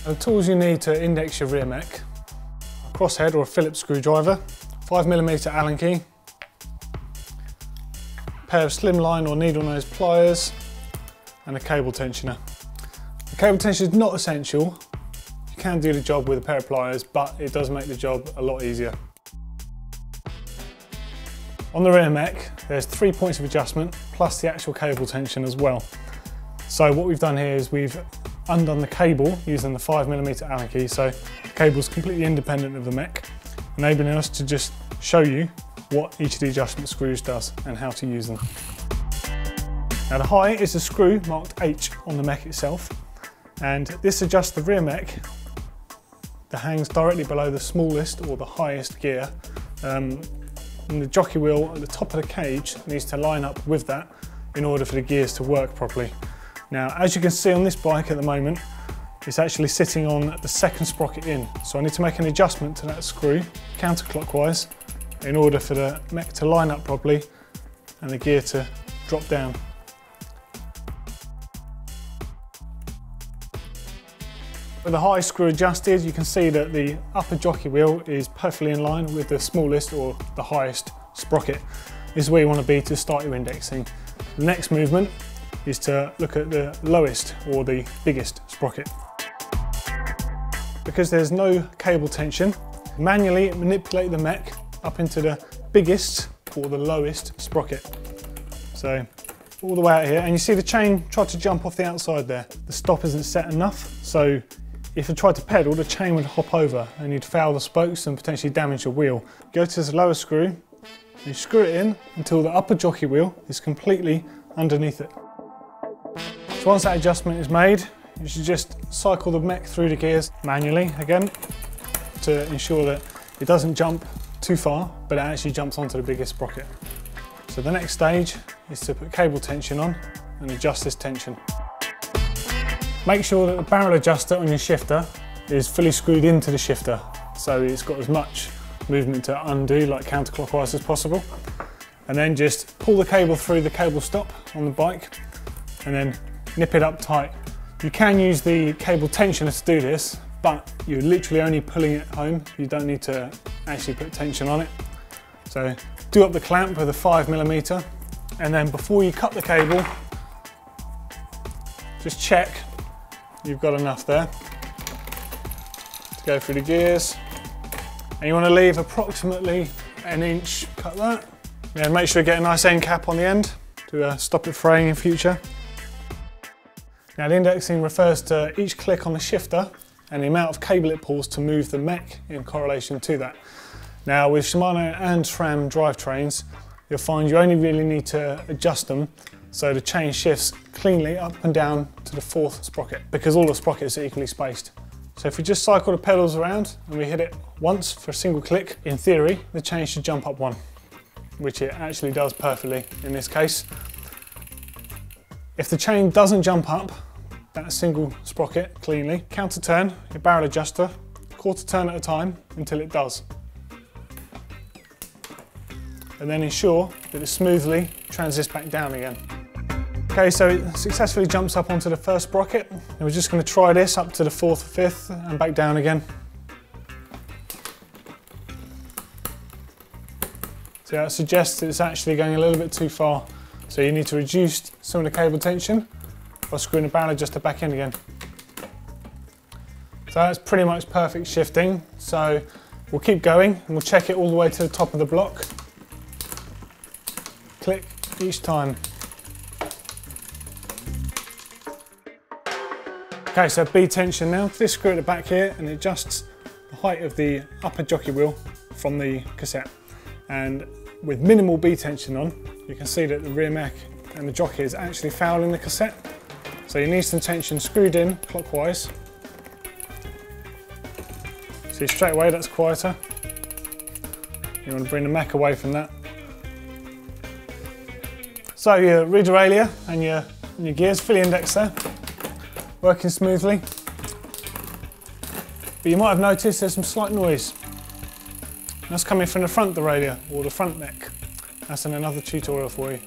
The tools you need to index your rear mech: a crosshead or a Phillips screwdriver, 5mm Allen key, a pair of slimline or needle nose pliers, and a cable tensioner. The cable tensioner is not essential. You can do the job with a pair of pliers, but it does make the job a lot easier. On the rear mech, there's 3 points of adjustment, plus the actual cable tension as well. So what we've done here is we've undone the cable using the 5mm Allen key, so the cable is completely independent of the mech, enabling us to just show you what each of the adjustment screws does and how to use them. Now the high is a screw marked H on the mech itself, and this adjusts the rear mech that hangs directly below the smallest or the highest gear. And the jockey wheel at the top of the cage needs to line up with that in order for the gears to work properly. Now, as you can see on this bike at the moment, it's actually sitting on the second sprocket in. So I need to make an adjustment to that screw counterclockwise in order for the mech to line up properly and the gear to drop down. With the high screw adjusted, you can see that the upper jockey wheel is perfectly in line with the smallest or the highest sprocket. This is where you want to be to start your indexing. The next movement is to look at the lowest or the biggest sprocket. Because there's no cable tension, manually manipulate the mech up into the biggest or the lowest sprocket. So all the way out here, and you see the chain try to jump off the outside there. The stop isn't set enough, so if you tried to pedal, the chain would hop over and you'd foul the spokes and potentially damage your wheel. Go to the lower screw, and you screw it in until the upper jockey wheel is completely underneath it. So once that adjustment is made, you should just cycle the mech through the gears manually again to ensure that it doesn't jump too far, but it actually jumps onto the biggest sprocket. So the next stage is to put cable tension on and adjust this tension. Make sure that the barrel adjuster on your shifter is fully screwed into the shifter, so it's got as much movement to undo, like counterclockwise, as possible. And then just pull the cable through the cable stop on the bike and then nip it up tight. You can use the cable tensioner to do this, but you're literally only pulling it home. You don't need to actually put tension on it. So do up the clamp with a 5mm, and then before you cut the cable, just check you've got enough there to go through the gears. And you want to leave approximately an inch, cut that. And make sure you get a nice end cap on the end to stop it fraying in future. Now the indexing refers to each click on the shifter and the amount of cable it pulls to move the mech in correlation to that. Now with Shimano and SRAM drivetrains, you'll find you only really need to adjust them so the chain shifts cleanly up and down to the fourth sprocket, because all the sprockets are equally spaced. So if we just cycle the pedals around and we hit it once for a single click, in theory the chain should jump up one, which it actually does perfectly in this case. If the chain doesn't jump up that single sprocket cleanly, counter turn your barrel adjuster, quarter turn at a time until it does. And then ensure that it smoothly transits back down again. Okay, so it successfully jumps up onto the first sprocket, and we're just going to try this up to the fourth or fifth and back down again. So that suggests that it's actually going a little bit too far. So you need to reduce some of the cable tension by screwing the barrel adjuster back in again. So that's pretty much perfect shifting. So we'll keep going and we'll check it all the way to the top of the block. Click each time. Okay, so B tension now. This screw at the back here and it adjusts the height of the upper jockey wheel from the cassette. And with minimal B tension on, you can see that the rear mech and the jockey is actually fouling the cassette. So you need some tension screwed in clockwise. See straight away that's quieter. You want to bring the mech away from that. So your rear derailleur and your gears fully indexed there, working smoothly. But you might have noticed there's some slight noise. That's coming from the front derailleur or the front neck. That's in another tutorial for you.